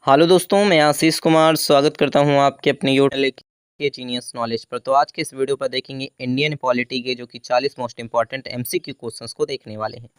Hello दोस्तों, मैं आशीष कुमार स्वागत करता हूं आपके अपने यूट्यूब के जीनियस नॉलेज पर। तो आज के इस वीडियो पर देखेंगे इंडियन पॉलिटी के जो कि 40 मोस्ट इंपॉर्टेंट एमसीक्यू क्वेश्चंस को देखने वाले हैं,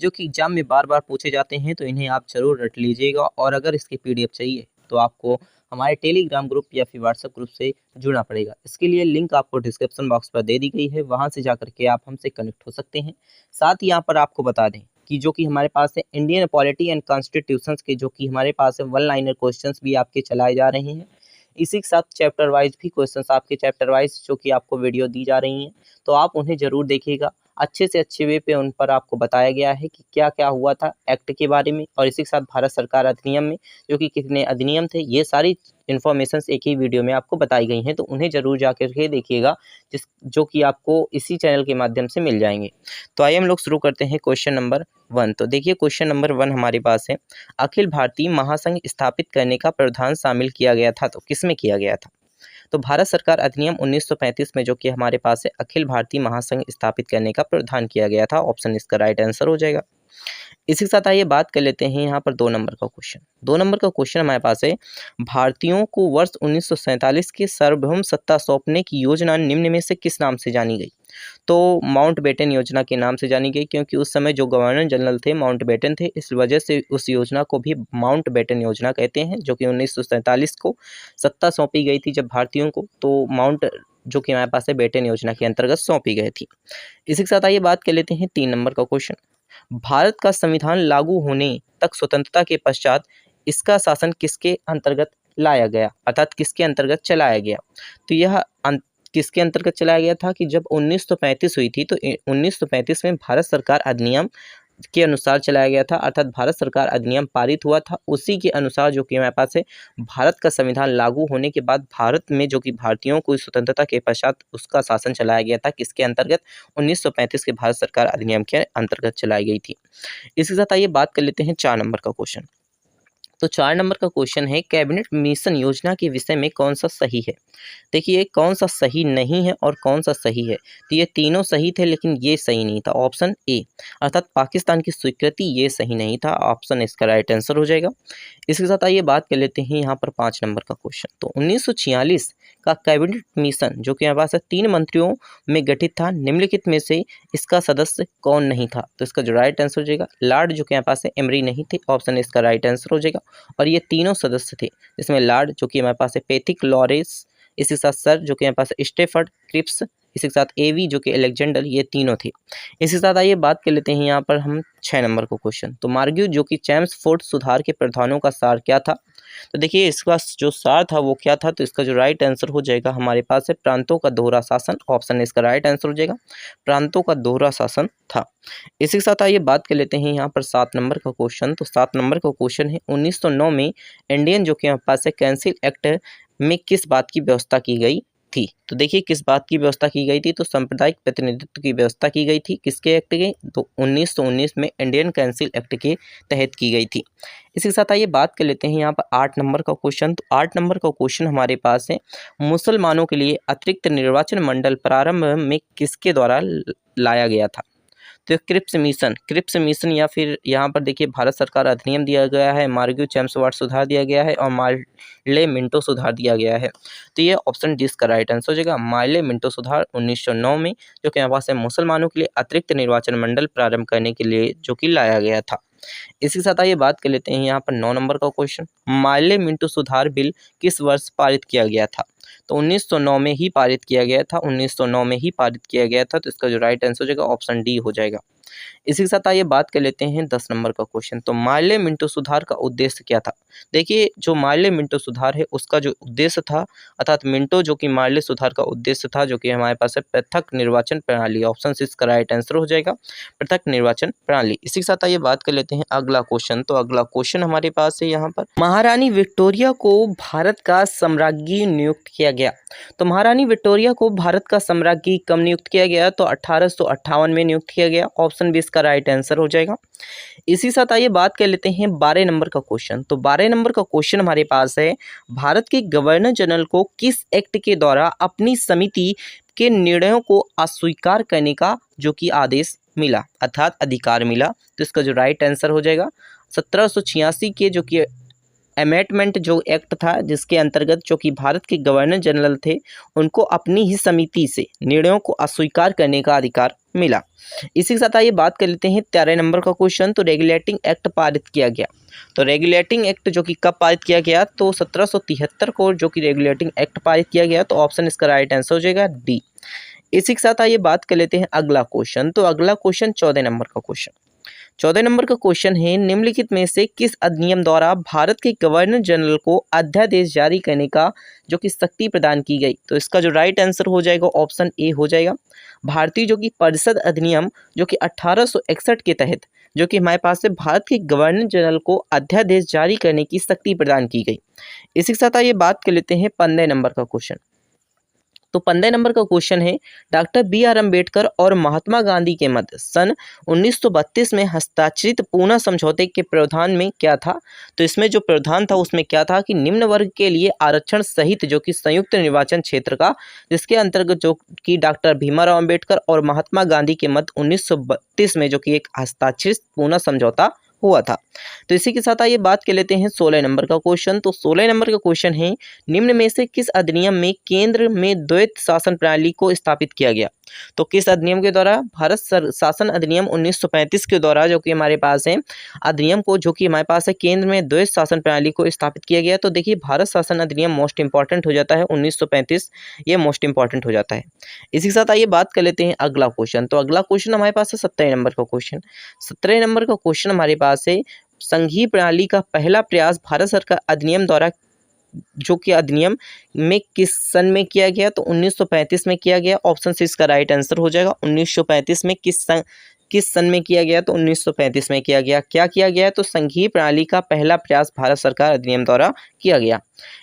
जो कि एग्जाम में बार बार पूछे जाते हैं। तो इन्हें आप जरूर रट लीजिएगा और अगर इसकी पीडीएफ चाहिए तो आपको हमारे टेलीग्राम ग्रुप या फिर व्हाट्सएप ग्रुप से जुड़ना पड़ेगा। इसके लिए लिंक आपको डिस्क्रिप्शन बॉक्स पर दे दी गई है, वहाँ से जाकर के आप हमसे कनेक्ट हो सकते हैं। साथ ही यहाँ पर आपको बता दें कि जो कि हमारे पास है इंडियन पॉलिटी एंड कॉन्स्टिट्यूशंस के जो कि हमारे पास है वन लाइनर क्वेश्चंस भी आपके चलाए जा रहे हैं। इसी के साथ चैप्टर वाइज भी क्वेश्चंस आपके चैप्टर वाइज जो कि आपको वीडियो दी जा रही हैं, तो आप उन्हें ज़रूर देखिएगा। अच्छे से अच्छे वे पे उन पर आपको बताया गया है कि क्या क्या हुआ था एक्ट के बारे में, और इसी के साथ भारत सरकार अधिनियम में जो कि कितने अधिनियम थे, ये सारी इन्फॉर्मेशन एक ही वीडियो में आपको बताई गई हैं। तो उन्हें ज़रूर जाकर के देखिएगा, जो कि आपको इसी चैनल के माध्यम से मिल जाएंगे। तो आइए हम लोग शुरू करते हैं क्वेश्चन नंबर 1। तो देखिए क्वेश्चन नंबर 1 हमारे पास है, अखिल भारतीय महासंघ स्थापित करने का प्रावधान शामिल किया गया था, तो किसमें किया गया था? तो भारत सरकार अधिनियम 1935 में जो कि हमारे पास है अखिल भारतीय महासंघ स्थापित करने का प्रावधान किया गया था। ऑप्शन इसका राइट आंसर हो जाएगा। इसी के साथ आइए बात कर लेते हैं यहाँ पर 2 नंबर का क्वेश्चन। 2 नंबर का क्वेश्चन हमारे पास है, भारतीयों को वर्ष 1947 के सार्वभौम सत्ता सौंपने की योजना निम्न में से किस नाम से जानी गई? तो माउंटबेटन योजना के नाम से जानी गई, क्योंकि उस समय जो गवर्नर जनरल थे माउंटबेटन थे, इस वजह से उस योजना को भी माउंटबेटन योजना कहते हैं, जो कि 1947 को सत्ता सौंपी गई थी जब भारतीयों को, तो माउंट जो कि हमारे पास है बेटन योजना के अंतर्गत सौंपी गई थी। इसी के साथ आइए बात कर लेते हैं 3 नंबर का क्वेश्चन। भारत का संविधान लागू होने तक स्वतंत्रता के पश्चात इसका शासन किसके अंतर्गत लाया गया, अर्थात किसके अंतर्गत चलाया गया? तो यह किसके अंतर्गत चलाया गया था कि जब 1935 हुई थी, तो 1935 में भारत सरकार अधिनियम के अनुसार चलाया गया था, अर्थात भारत सरकार अधिनियम पारित हुआ था। उसी के अनुसार जो कि हमारे पास है भारत का संविधान लागू होने के बाद भारत में जो कि भारतीयों को स्वतंत्रता के पश्चात उसका शासन चलाया गया था, किसके अंतर्गत? 1935 के भारत सरकार अधिनियम के अंतर्गत चलाई गई थी। इसके साथ आइए बात कर लेते हैं 4 नंबर का क्वेश्चन। तो 4 नंबर का क्वेश्चन है, कैबिनेट मिशन योजना के विषय में कौन सा सही है? देखिए कौन सा सही नहीं है और कौन सा सही है, तो ये तीनों सही थे लेकिन ये सही नहीं था। ऑप्शन ए अर्थात पाकिस्तान की स्वीकृति, ये सही नहीं था। ऑप्शन इसका राइट आंसर हो जाएगा। इसके साथ आइए बात कर लेते हैं यहाँ पर 5 नंबर का क्वेश्चन। तो 1946 का कैबिनेट मिशन जो कि हमारे पास है 3 मंत्रियों में गठित था, निम्नलिखित में से इसका सदस्य कौन नहीं था? तो इसका जो राइट आंसर हो जाएगा, लॉर्ड जो कि हमारे पास है एमरी नहीं थे। ऑप्शन इसका राइट आंसर हो जाएगा। और ये तीनों सदस्य थे, इसमें लॉर्ड जो कि हमारे पास है पैथिक लॉरेंस, इसी के साथ सर जो कि हमारे पास स्टेफर्ड क्रिप्स, इसी के साथ एवी जो कि अलेक्जेंडर, ये तीनों थे। इसी के साथ आइए बात कर लेते हैं यहाँ पर हम 6 नंबर का क्वेश्चन। तो मार्ग्यू जो कि चैम्सफोर्ड सुधार के प्रावधानों का सार क्या था? तो देखिए इसका जो सार था वो क्या था, तो इसका जो राइट आंसर हो जाएगा हमारे पास है प्रांतों का दोहरा शासन। ऑप्शन इसका राइट आंसर हो जाएगा, प्रांतों का दोहरा शासन था। इसी के साथ आइए बात कर लेते हैं यहाँ पर 7 नंबर का क्वेश्चन। तो 7 नंबर का क्वेश्चन है, 1909 में इंडियन जो कि हमारे पास है कैंसिल एक्ट में किस बात की व्यवस्था की गई थी? तो देखिए किस बात की व्यवस्था की गई थी, तो सांप्रदायिक प्रतिनिधित्व की व्यवस्था की गई थी। किसके एक्ट के? तो 1919 में इंडियन काउंसिल एक्ट के तहत की गई थी। इसी के साथ आइए बात कर लेते हैं यहाँ पर 8 नंबर का क्वेश्चन। तो 8 नंबर का क्वेश्चन हमारे पास है, मुसलमानों के लिए अतिरिक्त निर्वाचन मंडल प्रारंभ में किसके द्वारा लाया गया था? तो क्रिप्स मिशन या फिर यहाँ पर देखिए भारत सरकार अधिनियम दिया गया है, मार्ग्यू चैम्सफोर्ड सुधार दिया गया है और मार्ले मिंटो सुधार दिया गया है। तो ये ऑप्शन डी इसका राइट आंसर हो जाएगा, मार्ले मिंटो सुधार 1909 में जो कि हमारे पास है मुसलमानों के लिए अतिरिक्त निर्वाचन मंडल प्रारंभ करने के लिए जो कि लाया गया था। इसी के साथ आइए बात कर लेते हैं यहाँ पर 9 नंबर का क्वेश्चन, मार्ले मिंटो सुधार बिल किस वर्ष पारित किया गया था? तो 1909 में ही पारित किया गया था, 1909 में ही पारित किया गया था। तो इसका जो राइट आंसर हो जाएगा ऑप्शन डी हो जाएगा। इसी के साथ आइए बात कर लेते हैं 10 नंबर का क्वेश्चन। तो मार्ले मिंटो सुधार का उद्देश्य क्या था? देखिए जो मार्ले मिंटो सुधार है उसका जो उद्देश्य था, अर्थात मिंटो जो कि मार्ले सुधार का उद्देश्य था, जो कि हमारे पास है पृथक निर्वाचन प्रणाली। ऑप्शन इसका राइट आंसर हो जाएगा, पृथक निर्वाचन प्रणाली। इसी के साथ आइए बात कर लेते हैं अगला क्वेश्चन। तो अगला क्वेश्चन हमारे पास है यहाँ पर, महारानी विक्टोरिया को भारत का सम्राज्ञी नियुक्त किया गया। तो महारानी विक्टोरिया को भारत का सम्राज्ञी कब नियुक्त किया गया? तो 1858 में नियुक्त किया गया। ऑप्शन बी इसका राइट आंसर हो जाएगा। इसी साथ आइए बात कर लेते हैं 12 नंबर का क्वेश्चन। तो 12 नंबर का क्वेश्चन हमारे पास है, भारत के गवर्नर जनरल को किस एक्ट के द्वारा अपनी समिति के निर्णयों को अस्वीकार करने का जो कि आदेश मिला, अर्थात अधिकार मिला? तो इसका जो राइट आंसर हो जाएगा 1786 के जो कि अमेंडमेंट जो एक्ट था, जिसके अंतर्गत जो कि भारत के गवर्नर जनरल थे उनको अपनी ही समिति से निर्णयों को अस्वीकार करने का अधिकार मिला। इसी के साथ आइए बात कर लेते हैं 13 नंबर का क्वेश्चन। तो रेगुलेटिंग एक्ट पारित किया गया। तो रेगुलेटिंग एक्ट जो कि कब पारित किया गया, तो 1773 को जो कि रेगुलेटिंग एक्ट पारित किया गया। तो ऑप्शन इसका राइट आंसर हो जाएगा डी। इसी के साथ आइए बात कर लेते हैं अगला क्वेश्चन। तो अगला क्वेश्चन 14 नंबर का क्वेश्चन। 14 नंबर का क्वेश्चन है, निम्नलिखित में से किस अधिनियम द्वारा भारत के गवर्नर जनरल को अध्यादेश जारी करने का जो कि शक्ति प्रदान की गई। तो इसका जो राइट आंसर हो जाएगा ऑप्शन ए हो जाएगा। भारतीय जो कि परिषद अधिनियम जो कि 1861 के तहत जो कि हमारे पास है भारत के गवर्नर जनरल को अध्यादेश जारी करने की शक्ति प्रदान की गई। इसी के साथ आइए बात कर लेते हैं 15 नंबर का क्वेश्चन। तो 15 नंबर का क्वेश्चन है, डॉक्टर बी आर अम्बेडकर और महात्मा गांधी के मध्य सन 1932 में हस्ताक्षरित पूना समझौते के प्रावधान में क्या था। तो इसमें जो प्रावधान था उसमें क्या था कि निम्न वर्ग के लिए आरक्षण सहित जो कि संयुक्त निर्वाचन क्षेत्र का, जिसके अंतर्गत जो कि डॉक्टर भीमराव अम्बेडकर और महात्मा गांधी के मध्य 1932 में जो कि एक हस्ताक्षरित पूना समझौता हुआ था। तो इसी के साथ आइए बात कर लेते हैं 16 नंबर का क्वेश्चन। तो 16 नंबर का क्वेश्चन है, निम्न में से किस अधिनियम में केंद्र में द्वैत शासन प्रणाली को स्थापित किया गया। तो किस अधिनियम के द्वारा, भारत शासन अधिनियम 1935 के द्वारा जो कि हमारे पास है अधिनियम को जो कि हमारे पास है केंद्र में द्वैत शासन प्रणाली को स्थापित किया गया। तो देखिए भारत शासन अधिनियम मोस्ट इंपॉर्टेंट हो जाता है 1935, ये मोस्ट इंपॉर्टेंट हो जाता है। इसी के साथ आइए बात कर लेते हैं अगला क्वेश्चन। तो अगला क्वेश्चन हमारे पास है 17 नंबर का क्वेश्चन। 17 नंबर का क्वेश्चन हमारे पास है, संघीय प्रणाली का पहला प्रयास भारत सरकार अधिनियम द्वारा जो कि अधिनियम में किस सन में किया गया। तो 1935 में किया गया। ऑप्शन से इसका राइट आंसर हो जाएगा 1935 में किस सन में किया गया। तो 1935 में किया गया। क्या किया गया, तो संघीय प्रणाली का पहला प्रयास भारत सरकार अधिनियम द्वारा किया गया।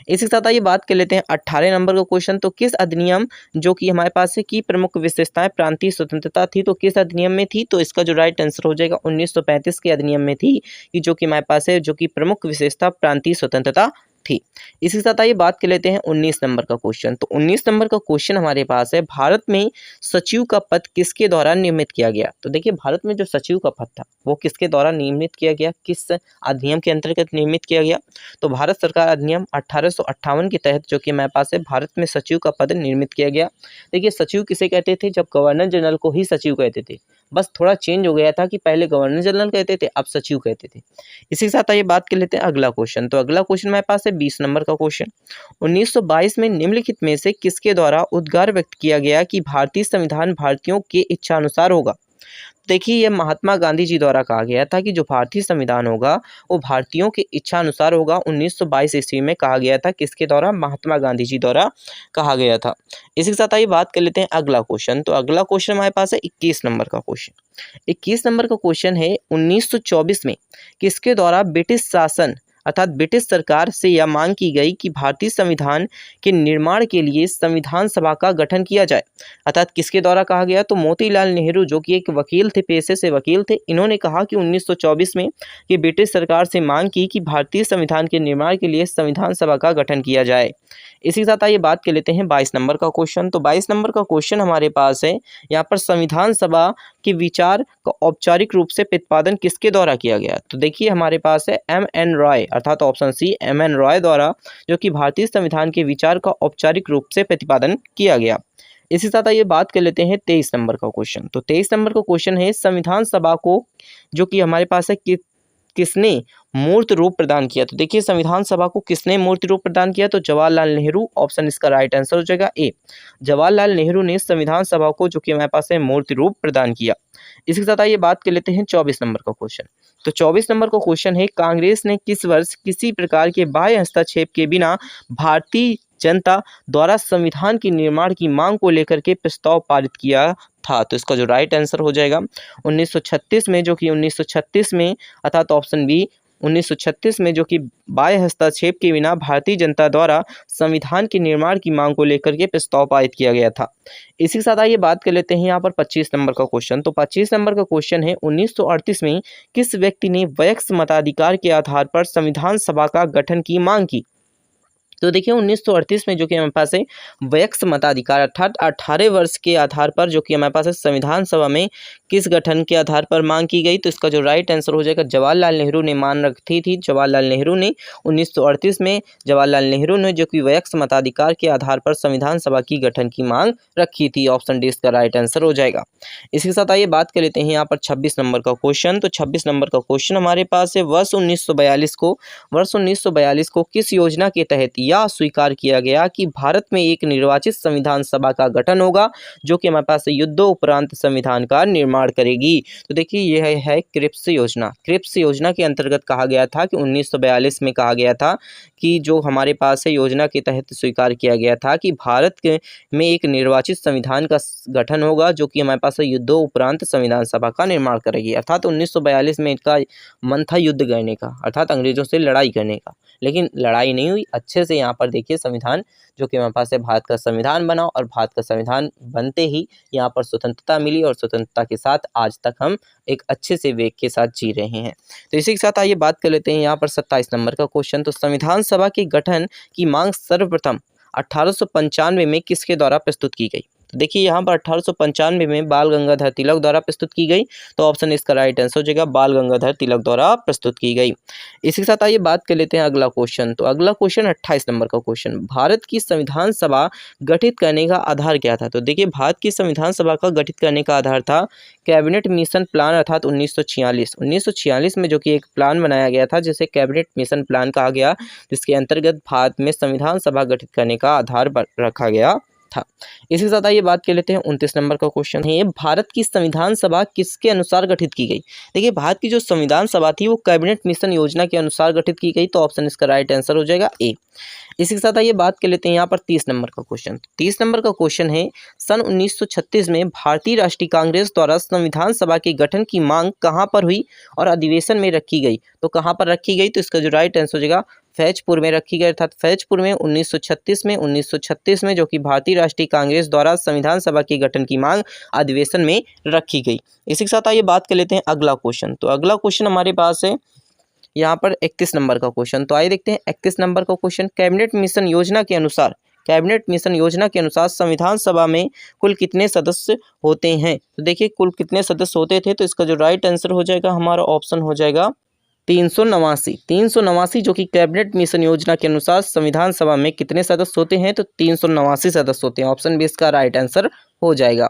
इसी के साथ आइए बात कर लेते हैं 18 नंबर का क्वेश्चन। तो किस अधिनियम जो कि हमारे पास है की प्रमुख विशेषताएं प्रांतीय स्वतंत्रता थी। तो किस अधिनियम में थी, तो इसका जो राइट आंसर हो जाएगा 1935 के अधिनियम में थी कि जो कि हमारे पास है जो कि प्रमुख विशेषता प्रांतीय स्वतंत्रता थी। इसी के साथ आइए बात कर लेते हैं 19 नंबर का क्वेश्चन। तो 19 नंबर का क्वेश्चन हमारे पास है, भारत में सचिव का पद किसके द्वारा नियमित किया गया। तो देखिए भारत में जो सचिव का पद था वो किसके द्वारा नियमित किया गया, किस अधिनियम के अंतर्गत नियमित किया गया। तो भारत सरकार अधिनियम 1858 के तहत जो कि हमारे पास है भारत में सचिव का पद निर्मित किया गया। देखिए सचिव किसे कहते थे, जब गवर्नर जनरल को ही सचिव कहते थे, बस थोड़ा चेंज हो गया था कि पहले गवर्नर जनरल कहते थे अब सचिव कहते थे। इसी के साथ आइए बात कर लेते हैं अगला क्वेश्चन। तो अगला क्वेश्चन हमारे पास है 20 नंबर का क्वेश्चन। 1922 में निम्नलिखित में से किसके द्वारा उद्गार व्यक्त किया गया कि भारतीय संविधान भारतीयों के इच्छा अनुसार होगा। देखिए यह महात्मा गांधी जी द्वारा कहा गया था कि जो भारतीय संविधान होगा वो भारतीयों के इच्छा अनुसार होगा। 1922 ईस्वी में कहा गया था, किसके द्वारा, महात्मा गांधी जी द्वारा कहा गया था। इसी के साथ आइए बात कर लेते हैं अगला क्वेश्चन। तो अगला क्वेश्चन हमारे पास है 21 नंबर का क्वेश्चन। 21 नंबर का क्वेश्चन है, 1924 में किसके द्वारा ब्रिटिश शासन अर्थात ब्रिटिश सरकार से यह मांग की गई कि भारतीय संविधान के निर्माण के लिए संविधान सभा का गठन किया जाए। अर्थात किसके द्वारा कहा गया, तो मोतीलाल नेहरू जो कि एक वकील थे, पेशे से वकील थे, इन्होंने कहा कि 1924 में कि ब्रिटिश सरकार से मांग की कि भारतीय संविधान के निर्माण के लिए संविधान सभा का गठन किया जाए। इसी के साथ आइए बात कर लेते हैं 22 नंबर का क्वेश्चन। तो 22 नंबर का क्वेश्चन हमारे पास है, यहाँ पर संविधान सभा के विचार का औपचारिक रूप से प्रतिपादन किसके द्वारा किया गया। तो देखिए हमारे पास है M.N. रॉय अर्थात ऑप्शन सी M.N. रॉय द्वारा जो कि भारतीय संविधान के विचार का औपचारिक रूप से प्रतिपादन किया गया। इसी साथ आइए बात कर लेते हैं 23 नंबर का क्वेश्चन। तो 23 नंबर का क्वेश्चन है, संविधान सभा को जो कि हमारे पास है किसने मूर्त रूप प्रदान किया। तो देखिए संविधान सभा को किसने मूर्त रूप प्रदान किया, तो जवाहरलाल नेहरू। ऑप्शन इसका राइट आंसर हो जाएगा ए, जवाहरलाल नेहरू ने संविधान सभा को जो कि हमारे पास है मूर्त रूप प्रदान किया। इसके साथ आइए बात कर लेते हैं 24 नंबर का क्वेश्चन। तो 24 नंबर का क्वेश्चन है, कांग्रेस ने किस वर्ष किसी प्रकार के बाह्य हस्तक्षेप के बिना भारतीय जनता द्वारा संविधान के निर्माण की मांग को लेकर के प्रस्ताव पारित किया था। तो इसका जो राइट आंसर हो जाएगा 1936 में, जो कि 1936 में अर्थात ऑप्शन बी 1936 में जो कि बाह्य हस्तक्षेप के बिना भारतीय जनता द्वारा संविधान के निर्माण की मांग को लेकर के प्रस्ताव पारित किया गया था। इसी के साथ आइए बात कर लेते हैं यहाँ पर 25 नंबर का क्वेश्चन। तो 25 नंबर का क्वेश्चन है, 1938 में किस व्यक्ति ने वयस्क मताधिकार के आधार पर संविधान सभा का गठन की मांग की। तो देखिए 1938 में जो कि हमारे पास है वयस्क मताधिकार अर्थात 18 वर्ष के आधार पर जो कि हमारे पास है संविधान सभा में किस गठन के आधार पर मांग की गई, तो इसका जो राइट आंसर हो जाएगा जवाहरलाल नेहरू ने मांग रखी थी। जवाहरलाल नेहरू ने 1938 में जवाहरलाल नेहरू ने जो कि वयस्क मताधिकार के आधार पर संविधान सभा की गठन की मांग रखी थी। ऑप्शन डी इसका राइट आंसर हो जाएगा। इसके साथ आइए बात कर लेते हैं यहाँ पर 26 नंबर का क्वेश्चन। तो 26 नंबर का क्वेश्चन हमारे पास है वर्ष 1942 को किस योजना के तहत यह स्वीकार किया गया कि भारत में एक निर्वाचित संविधान सभा का गठन होगा जो कि हमारे पास युद्धोपरांत संविधान का निर्माण करेगी। तो देखिए यह है क्रिप्स योजना। क्रिप्स योजना के अंतर्गत कहा गया था कि 1942 में कहा गया था कि जो हमारे पास है योजना के तहत स्वीकार किया गया था कि भारत में एक निर्वाचित संविधान का गठन होगा जो कि हमारे पास युद्धोपरांत संविधान सभा का निर्माण करेगी। अर्थात 1942 में इनका मन था युद्ध करने का, अर्थात अंग्रेजों से लड़ाई करने का, लेकिन लड़ाई नहीं हुई। अच्छे से यहाँ पर देखिए संविधान जो कि हमारे पास है भारत का संविधान बना और भारत का संविधान बनते ही यहाँ पर स्वतंत्रता मिली और स्वतंत्रता के साथ आज तक हम एक अच्छे से वेग के साथ जी रहे हैं। तो इसी के साथ आइए बात कर लेते हैं यहाँ पर 27 नंबर का क्वेश्चन। तो संविधान सभा के गठन की मांग सर्वप्रथम 1895 में किसके द्वारा प्रस्तुत की गई? तो देखिए यहाँ पर 1895 में बाल गंगाधर तिलक द्वारा प्रस्तुत की गई। तो ऑप्शन इसका राइट आंसर हो जाएगा बाल गंगाधर तिलक द्वारा प्रस्तुत की गई। इसी के साथ आइए बात कर लेते हैं अगला क्वेश्चन। तो अगला क्वेश्चन 28 नंबर का क्वेश्चन, भारत की संविधान सभा गठित करने का आधार क्या था? तो देखिए भारत की संविधान सभा का गठित करने का आधार था कैबिनेट मिशन प्लान अर्थात 1946 में जो कि एक प्लान बनाया गया था जिसे कैबिनेट मिशन प्लान कहा गया, जिसके अंतर्गत भारत में संविधान सभा गठित करने का आधार रखा गया था। इसी के साथ आइए बात कर लेते हैं 29 नंबर का क्वेश्चन है भारत की संविधान सभा किसके अनुसार गठित की गई? देखिए भारत की जो संविधान सभा थी वो कैबिनेट मिशन योजना के अनुसार गठित की गई। तो ऑप्शन इसका राइट आंसर हो जाएगा ए। इसी के साथ आइए बात कर लेते हैं यहाँ पर 30 नंबर का क्वेश्चन। 30 नंबर का क्वेश्चन है सन 1936 में भारतीय राष्ट्रीय कांग्रेस द्वारा संविधान सभा के गठन की मांग कहाँ पर हुई और अधिवेशन में रखी गई? तो कहाँ पर रखी गई? तो इसका जो राइट आंसर हो जाएगा फैजपुर में रखी गई, अर्थात फैजपुर में 1936 में जो कि भारतीय राष्ट्रीय कांग्रेस द्वारा संविधान सभा के गठन की मांग अधिवेशन में रखी गई। इसी के साथ आइए बात कर लेते हैं अगला क्वेश्चन। तो अगला क्वेश्चन हमारे पास है यहाँ पर 31 नंबर का क्वेश्चन। तो आइए देखते हैं 31 नंबर का क्वेश्चन, कैबिनेट मिशन योजना के अनुसार संविधान सभा में कुल कितने सदस्य होते हैं? तो देखिए कुल कितने सदस्य होते थे, तो इसका जो राइट आंसर हो जाएगा हमारा ऑप्शन हो जाएगा 389 जो कि कैबिनेट मिशन योजना के अनुसार संविधान सभा में कितने सदस्य होते हैं? तो 389 सदस्य होते हैं। ऑप्शन बी इसका राइट आंसर हो जाएगा।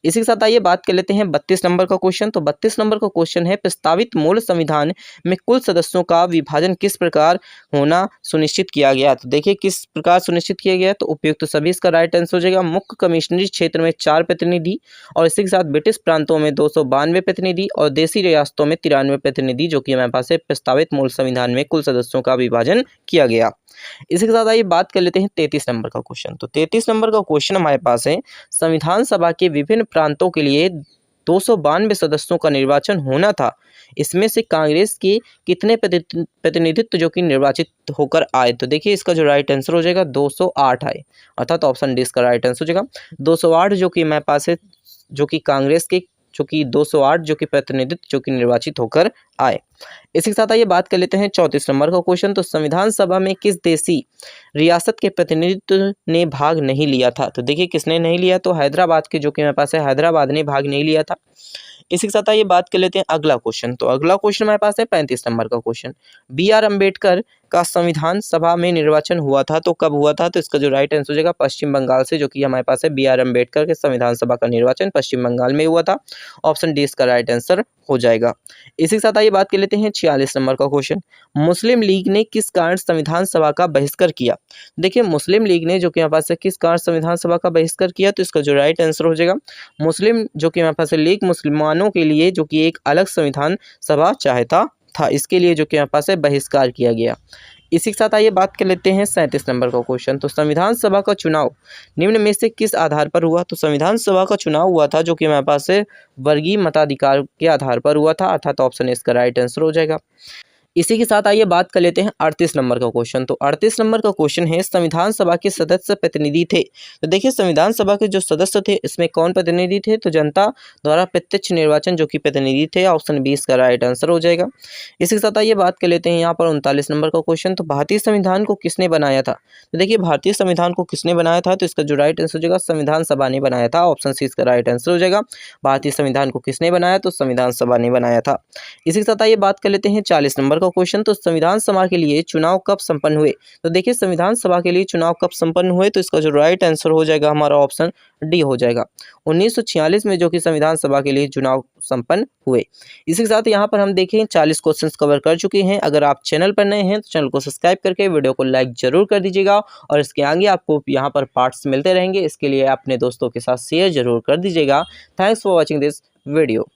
इसी के साथ आइए बात कर लेते हैं 32 नंबर का क्वेश्चन। तो 32 नंबर का क्वेश्चन है प्रस्तावित मूल संविधान में कुल सदस्यों का विभाजन किस प्रकार होना सुनिश्चित किया गया? तो देखिए किस प्रकार सुनिश्चित किया गया, तो उपयुक्त सभी इसका राइट आंसर हो जाएगा। मुख्य कमिश्नरी क्षेत्र में 4 प्रतिनिधि और इसी के साथ ब्रिटिश प्रांतों में 292 प्रतिनिधि और देशी रियासतों में 93 प्रतिनिधि जो कि हमारे पास है प्रस्तावित मूल संविधान में कुल सदस्यों का विभाजन किया गया। इसी के साथ आइए बात कर लेते हैं 33 नंबर का क्वेश्चन। तो 33 नंबर का क्वेश्चन हमारे पास है संविधान सभा के विभिन्न प्रांतों के लिए 292 सदस्यों का निर्वाचन होना था, इसमें से कांग्रेस के कितने प्रतिनिधित्व जो कि निर्वाचित होकर आए? तो देखिए इसका जो राइट आंसर हो जाएगा 208 आए, अर्थात ऑप्शन डी इसका राइट आंसर हो जाएगा 208 जो कि हमारे पास है जो कि कांग्रेस के जो कि 208 जो कि प्रतिनिधित्व जो कि निर्वाचित होकर आए। इसी के साथ आइए बात कर लेते हैं 34 नंबर का क्वेश्चन। तो संविधान सभा में किस देशी रियासत के प्रतिनिधित्व ने भाग नहीं लिया था? तो देखिए किसने नहीं लिया, तो हैदराबाद के जो कि मेरे पास है हैदराबाद ने भाग नहीं लिया था। इसी के साथ आइए बात कर लेते हैं अगला क्वेश्चन। तो अगला क्वेश्चन हमारे पास है 35 नंबर का क्वेश्चन, बी.आर. अम्बेडकर का संविधान सभा में निर्वाचन हुआ था, तो कब हुआ था? तो इसका जो राइट आंसर हो जाएगा पश्चिम बंगाल से, जो कि हमारे पास है बी.आर. अम्बेडकर के संविधान सभा का निर्वाचन पश्चिम बंगाल में हुआ था। ऑप्शन डी इसका राइट आंसर हो जाएगा। इसी के साथ आइए बात कर लेते हैं 46 नंबर का क्वेश्चन, मुस्लिम लीग ने किस कारण संविधान सभा का बहिष्कार किया? देखिए मुस्लिम लीग ने जो कि हमारे पास है किस कारण संविधान सभा का बहिष्कार किया, तो इसका जो राइट आंसर हो जाएगा मुस्लिम जो कि हमारे पास है लीग मुसलमानों के लिए जो कि एक अलग संविधान सभा चाहता था, इसके लिए जो कि हमारे पास है बहिष्कार किया गया। इसी के साथ आइए बात कर लेते हैं 37 नंबर का क्वेश्चन। तो संविधान सभा का चुनाव निम्न में से किस आधार पर हुआ? तो संविधान सभा का चुनाव हुआ था जो कि हमारे पास है वर्गीय मताधिकार के आधार पर हुआ था, अर्थात ऑप्शन इसका राइट आंसर हो जाएगा। इसी के साथ आइए बात कर लेते हैं 38 नंबर का क्वेश्चन। तो 38 नंबर का क्वेश्चन है, संविधान सभा के सदस्य प्रतिनिधि थे। तो देखिए संविधान सभा के जो सदस्य थे इसमें कौन प्रतिनिधि थे, तो जनता द्वारा प्रत्यक्ष निर्वाचन जो कि प्रतिनिधि थे। ऑप्शन 20 का राइट आंसर हो जाएगा। इसी के साथ आइए बात कर लेते हैं यहाँ पर 39 नंबर का क्वेश्चन। तो भारतीय संविधान को किसने बनाया था। तो देखिए भारतीय संविधान को किसने बनाया था, तो इसका जो राइट आंसर हो जाएगा संविधान सभा ने बनाया था। ऑप्शन सी इसका राइट आंसर हो जाएगा। भारतीय संविधान को किसने बनाया, तो संविधान सभा ने बनाया था। इसी के साथ आइए बात कर लेते हैं 40 नंबर का क्वेश्चन। तो संविधान सभा के लिए चुनाव कब संपन्न हुए। तो देखिए संविधान सभा के लिए चुनाव कब संपन्न हुए, तो इसका जो राइट आंसर हो जाएगा हमारा ऑप्शन डी हो जाएगा। 1946 में जो कि संविधान सभा के लिए चुनाव संपन्न हुए। इसी के साथ यहाँ पर हम देखें 40 क्वेश्चंस कवर कर चुके हैं। अगर आप चैनल पर नए हैं तो चैनल को सब्सक्राइब करके वीडियो को लाइक जरूर कर दीजिएगा और इसके आगे आपको यहाँ पर पार्ट्स मिलते रहेंगे। इसके लिए अपने दोस्तों के साथ शेयर जरूर कर दीजिएगा। Thanks for watching this video.